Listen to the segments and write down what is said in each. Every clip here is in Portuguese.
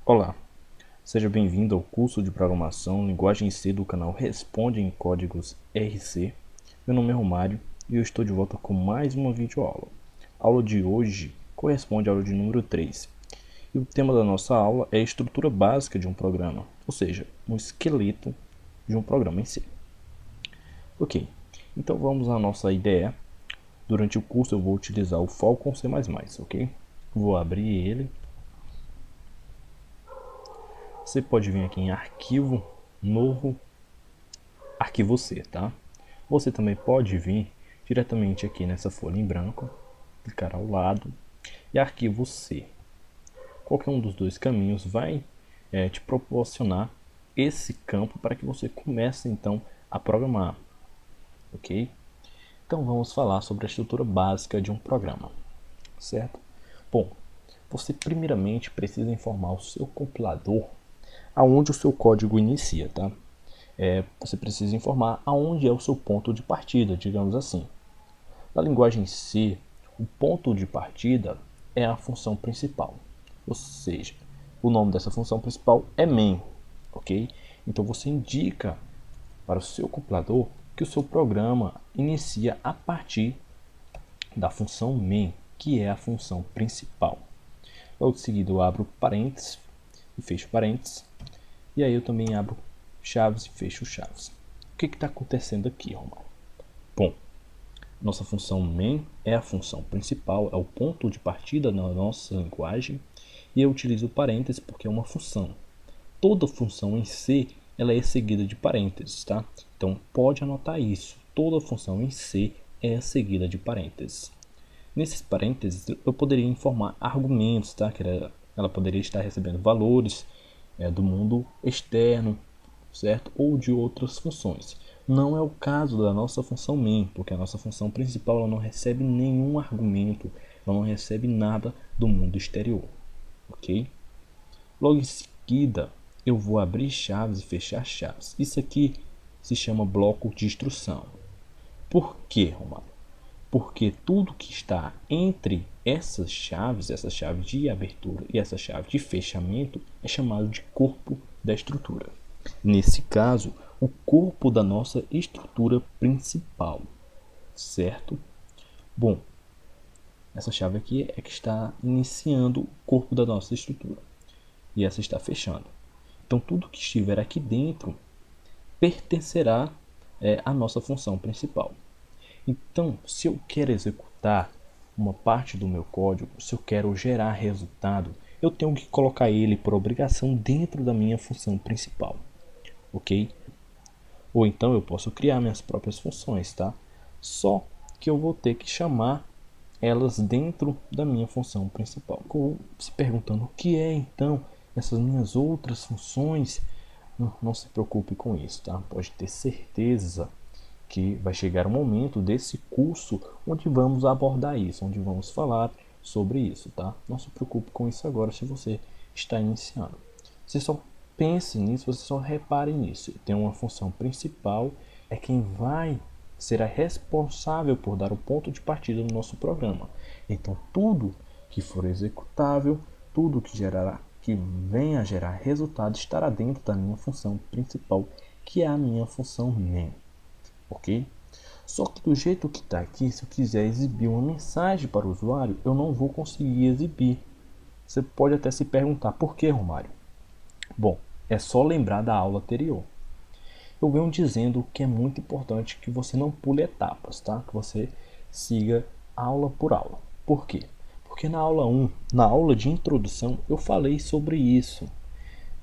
Olá, seja bem-vindo ao curso de Programação Linguagem C do canal Responde em Códigos RC. Meu nome é Romário e eu estou de volta com mais uma videoaula. A aula de hoje corresponde à aula de número 3. E o tema da nossa aula é a estrutura básica de um programa, ou seja, um esqueleto de um programa em si. Ok, então vamos à nossa IDE. Durante o curso eu vou utilizar o Falcon C++, ok? Vou abrir ele. Você pode vir aqui em Arquivo, Novo, Arquivo C, tá? Você também pode vir diretamente aqui nessa folha em branco, clicar ao lado e Arquivo C. Qualquer um dos dois caminhos vai te proporcionar esse campo para que você comece então a programar, ok? Então vamos falar sobre a estrutura básica de um programa, certo? Bom, você primeiramente precisa informar o seu compilador aonde o seu código inicia, tá? Você precisa informar aonde é o seu ponto de partida, digamos assim. Na linguagem C, o ponto de partida é a função principal, ou seja, o nome dessa função principal é main, ok? Então você indica para o seu compilador que o seu programa inicia a partir da função main, que é a função principal. Logo em seguida eu abro parênteses e fecho parênteses, e aí eu também abro chaves e fecho chaves. O que está acontecendo aqui, Romário? Bom, nossa função main é a função principal, é o ponto de partida na nossa linguagem, e eu utilizo parênteses porque é uma função. Toda função em C ela é seguida de parênteses, tá? Então pode anotar isso. Toda função em C é seguida de parênteses. Nesses parênteses eu poderia informar argumentos, tá? Que ela poderia estar recebendo valores do mundo externo, certo? Ou de outras funções. Não é o caso da nossa função main, porque a nossa função principal ela não recebe nenhum argumento, ela não recebe nada do mundo exterior, ok? Logo em seguida, eu vou abrir chaves e fechar chaves. Isso aqui se chama bloco de instrução. Por quê, Romário? Porque tudo que está entre essa chave de abertura e essa chave de fechamento, é chamado de corpo da estrutura. Nesse caso, o corpo da nossa estrutura principal, certo? Bom, essa chave aqui é que está iniciando o corpo da nossa estrutura e essa está fechando. Então, tudo que estiver aqui dentro pertencerá à nossa função principal. Então, se eu quero executar uma parte do meu código, se eu quero gerar resultado, eu tenho que colocar ele por obrigação dentro da minha função principal, ok? Ou então eu posso criar minhas próprias funções, tá? Só que eu vou ter que chamar elas dentro da minha função principal. Se perguntando o que é então essas minhas outras funções, não se preocupe com isso, tá? Pode ter certeza que vai chegar um momento desse curso onde vamos abordar isso, onde vamos falar sobre isso, tá? Não se preocupe com isso agora se você está iniciando. Você só pense nisso, você só repare nisso. Tem uma função principal, é quem vai ser a responsável por dar o ponto de partida do nosso programa. Então tudo que for executável, tudo que venha a gerar resultado estará dentro da minha função principal, que é a minha função main. Ok? Só que do jeito que está aqui, se eu quiser exibir uma mensagem para o usuário, eu não vou conseguir exibir. Você pode até se perguntar, por que, Romário? Bom, é só lembrar da aula anterior. Eu venho dizendo que é muito importante que você não pule etapas, tá? Que você siga aula por aula. Por quê? Porque na aula 1, na aula de introdução, eu falei sobre isso,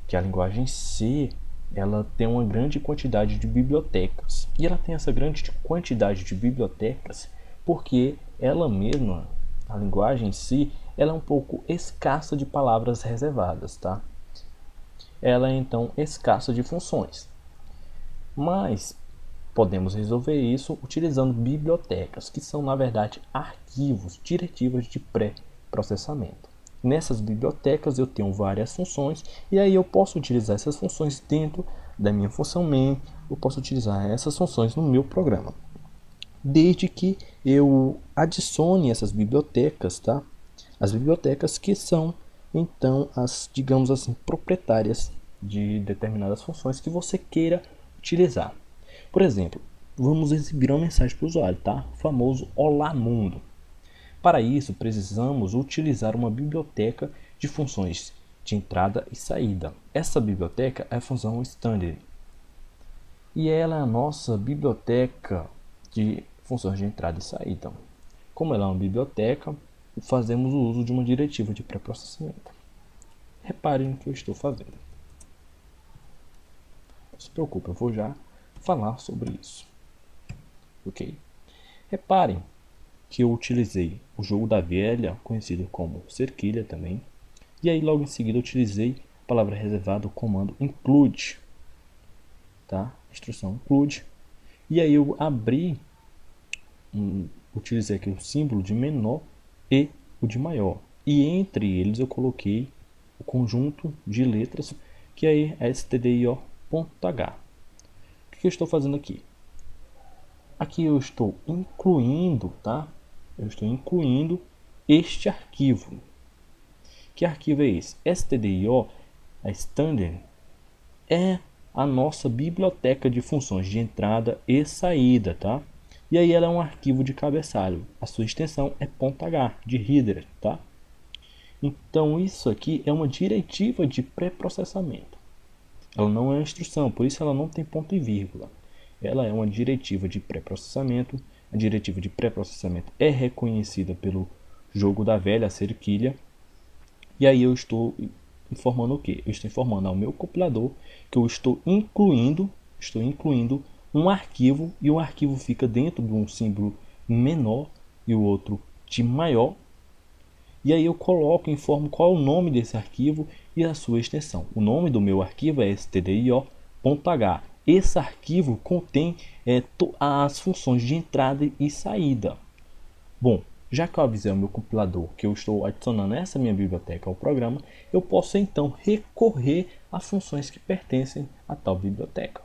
que a linguagem C ela tem uma grande quantidade de bibliotecas. E ela tem essa grande quantidade de bibliotecas porque ela mesma, a linguagem em si, ela é um pouco escassa de palavras reservadas, tá? Ela é então escassa de funções. Mas podemos resolver isso utilizando bibliotecas, que são na verdade arquivos, diretivas de pré-processamento. Nessas bibliotecas eu tenho várias funções e aí eu posso utilizar essas funções dentro da minha função main, eu posso utilizar essas funções no meu programa. Desde que eu adicione essas bibliotecas, tá? As bibliotecas que são então as, digamos assim, proprietárias de determinadas funções que você queira utilizar. Por exemplo, vamos exibir uma mensagem para o usuário, tá? O famoso Olá Mundo. Para isso, precisamos utilizar uma biblioteca de funções de entrada e saída. Essa biblioteca é a função standard. E ela é a nossa biblioteca de funções de entrada e saída. Como ela é uma biblioteca, fazemos o uso de uma diretiva de pré-processamento. Reparem no que eu estou fazendo. Não se preocupe, eu vou já falar sobre isso. Ok? Reparem que eu utilizei o jogo da velha, conhecido como cerquilha também. E aí logo em seguida eu utilizei a palavra reservada, o comando include. Tá? Instrução include. E aí eu abri, utilizei aqui o símbolo de menor e o de maior. E entre eles eu coloquei o conjunto de letras que é stdio.h. O que eu estou fazendo aqui? Aqui eu estou incluindo, tá? Eu estou incluindo este arquivo. Que arquivo é esse? stdio, a standard, é a nossa biblioteca de funções de entrada e saída, tá? E aí ela é um arquivo de cabeçalho. A sua extensão é .h, de header, tá? Então isso aqui é uma diretiva de pré-processamento. Ela não é uma instrução, por isso ela não tem ponto e vírgula. Ela é uma diretiva de pré-processamento. A diretiva de pré-processamento é reconhecida pelo jogo da velha cerquilha. E aí eu estou informando o que? Eu estou informando ao meu compilador que eu estou incluindo um arquivo, e o arquivo fica dentro de um símbolo menor e o outro de maior. E aí eu coloco, informo qual é o nome desse arquivo e a sua extensão. O nome do meu arquivo é stdio.h. Esse arquivo contém as funções de entrada e saída. Bom, já que eu avisei ao meu compilador que eu estou adicionando essa minha biblioteca ao programa, eu posso então recorrer a funções que pertencem a tal biblioteca.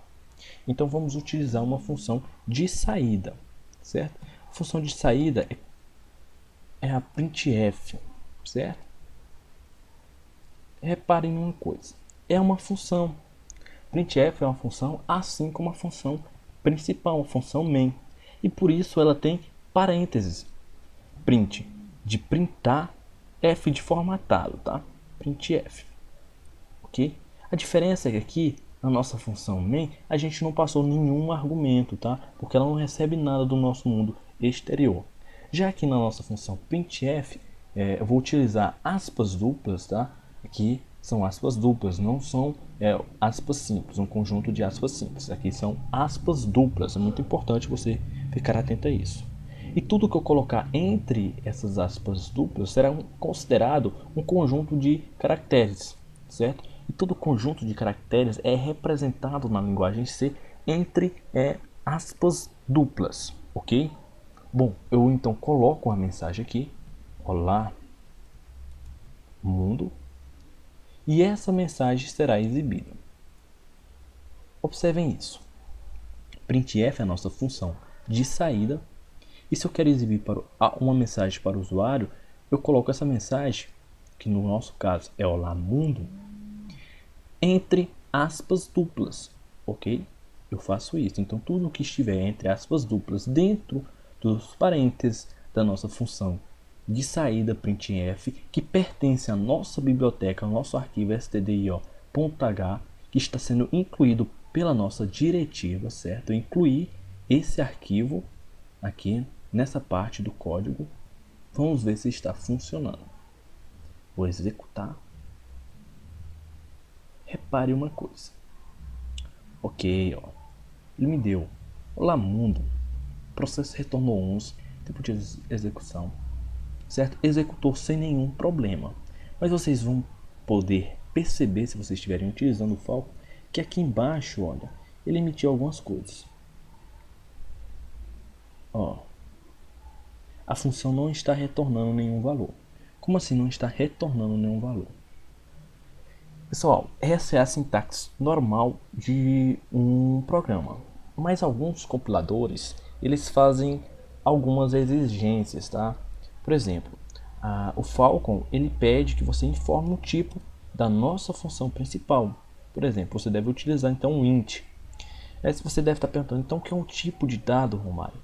Então vamos utilizar uma função de saída, certo? A função de saída é a printf, certo? Reparem numa coisa, é uma função. Printf é uma função assim como a função principal, a função main. E por isso ela tem parênteses. Print de printar, f de formatado, tá? Printf, ok? A diferença é que aqui na nossa função main a gente não passou nenhum argumento, tá? Porque ela não recebe nada do nosso mundo exterior. Já que na nossa função printf eu vou utilizar aspas duplas, tá? Aqui são aspas duplas, não são aspas simples, um conjunto de aspas simples. Aqui são aspas duplas, é muito importante você ficar atento a isso. E tudo que eu colocar entre essas aspas duplas será considerado um conjunto de caracteres, certo? E todo conjunto de caracteres é representado na linguagem C entre aspas duplas, ok? Bom, eu então coloco a mensagem aqui, olá mundo, e essa mensagem será exibida. Observem isso. Printf é a nossa função de saída. E se eu quero exibir uma mensagem para o usuário, eu coloco essa mensagem, que no nosso caso é olá mundo, entre aspas duplas, ok? Eu faço isso. Então tudo que estiver entre aspas duplas dentro dos parênteses da nossa função de saída printf, que pertence à nossa biblioteca, ao nosso arquivo stdio.h, que está sendo incluído pela nossa diretiva, certo? Eu incluí esse arquivo aqui nessa parte do código. Vamos ver se está funcionando. Vou executar. Repare uma coisa. Ok, ó. Ele me deu olá mundo. O processo retornou 11. Tempo de execução. Certo? Executou sem nenhum problema. Mas vocês vão poder perceber, se vocês estiverem utilizando o Falcon, que aqui embaixo, olha, ele emitiu algumas coisas. Ó. A função não está retornando nenhum valor. Como assim não está retornando nenhum valor? Pessoal, essa é a sintaxe normal de um programa. Mas alguns compiladores, eles fazem algumas exigências, tá? Por exemplo, o Falcon ele pede que você informe o tipo da nossa função principal. Por exemplo, você deve utilizar então um int. Aí você deve estar perguntando, então o que é um tipo de dado, Romário?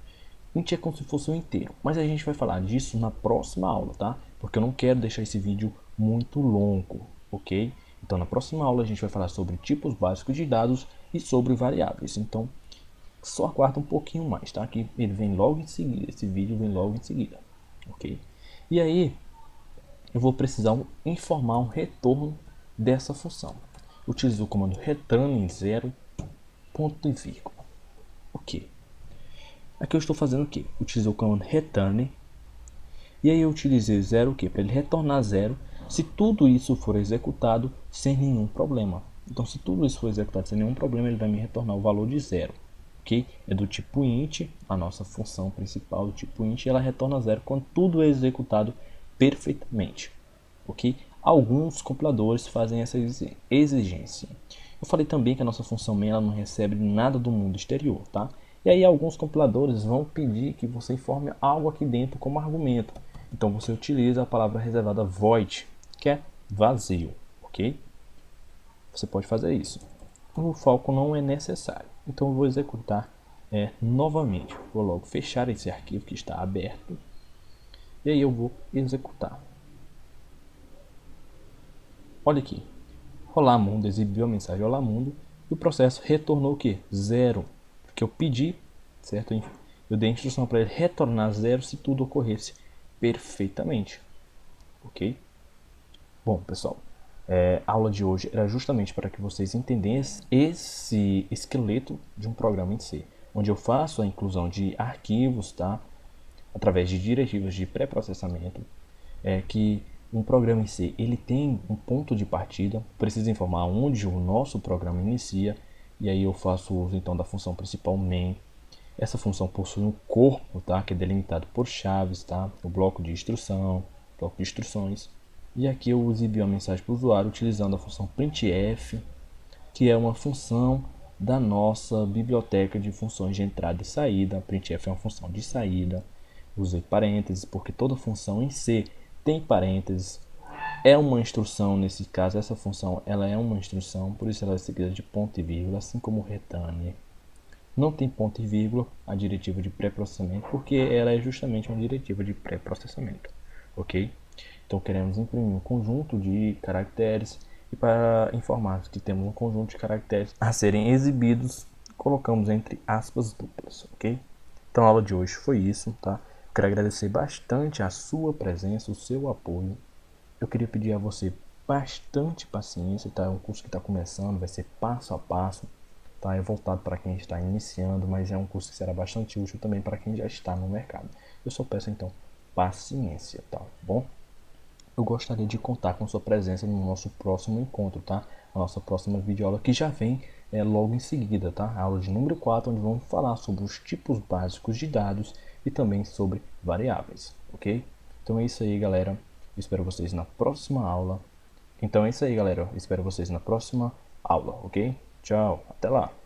Int é como se fosse um inteiro, mas a gente vai falar disso na próxima aula, tá? Porque eu não quero deixar esse vídeo muito longo, ok? Então na próxima aula a gente vai falar sobre tipos básicos de dados e sobre variáveis. Então só aguarda um pouquinho mais, tá? Que ele vem logo em seguida, esse vídeo vem logo em seguida, ok? E aí eu vou precisar informar um retorno dessa função. Utilizo o comando return em 0, ponto e vírgula. Ok. Aqui eu estou fazendo o que? Utilizei o comando return. E aí eu utilizei 0 o que? Para ele retornar 0 se tudo isso for executado sem nenhum problema. Então se tudo isso for executado sem nenhum problema, ele vai me retornar o valor de 0. Ok? É do tipo int, a nossa função principal do tipo int, ela retorna 0 quando tudo é executado perfeitamente. Ok? Alguns compiladores fazem essa exigência. Eu falei também que a nossa função main ela não recebe nada do mundo exterior, tá? E aí alguns compiladores vão pedir que você informe algo aqui dentro como argumento. Então você utiliza a palavra reservada void, que é vazio, ok? Você pode fazer isso. O Falcon não é necessário. Então eu vou executar novamente. Vou logo fechar esse arquivo que está aberto. E aí eu vou executar. Olha aqui. Olá mundo exibiu a mensagem olá mundo e o processo retornou o que? 0. Porque eu pedi, certo? Eu dei a instrução para ele retornar 0 se tudo ocorresse perfeitamente. Ok? Bom, pessoal, a aula de hoje era justamente para que vocês entendessem esse esqueleto de um programa em C, onde eu faço a inclusão de arquivos, tá? Através de diretivas de pré-processamento, que um programa em C ele tem um ponto de partida, precisa informar onde o nosso programa inicia, e aí eu faço uso então da função principal main. Essa função possui um corpo, tá, que é delimitado por chaves, tá, o bloco de instrução, bloco de instruções. E aqui eu exibi uma mensagem para o usuário utilizando a função printf, que é uma função da nossa biblioteca de funções de entrada e saída. Printf é uma função de saída. Usei parênteses porque toda função em C tem parênteses. É uma instrução, nesse caso essa função ela é uma instrução, por isso ela é seguida de ponto e vírgula, assim como o return. Não tem ponto e vírgula a diretiva de pré-processamento, porque ela é justamente uma diretiva de pré-processamento, ok? Então queremos imprimir um conjunto de caracteres e para informarmos que temos um conjunto de caracteres a serem exibidos, colocamos entre aspas duplas, ok? Então a aula de hoje foi isso, tá? Eu quero agradecer bastante a sua presença, o seu apoio. Eu queria pedir a você bastante paciência, tá? É um curso que está começando, vai ser passo a passo, tá? É voltado para quem está iniciando, mas é um curso que será bastante útil também para quem já está no mercado. Eu só peço então paciência, tá bom? Eu gostaria de contar com sua presença no nosso próximo encontro, tá? A nossa próxima videoaula que já vem logo em seguida, tá? A aula de número 4, onde vamos falar sobre os tipos básicos de dados e também sobre variáveis, ok? Então é isso aí, galera. Eu espero vocês na próxima aula. Então é isso aí, galera. Eu espero vocês na próxima aula, ok? Tchau, até lá!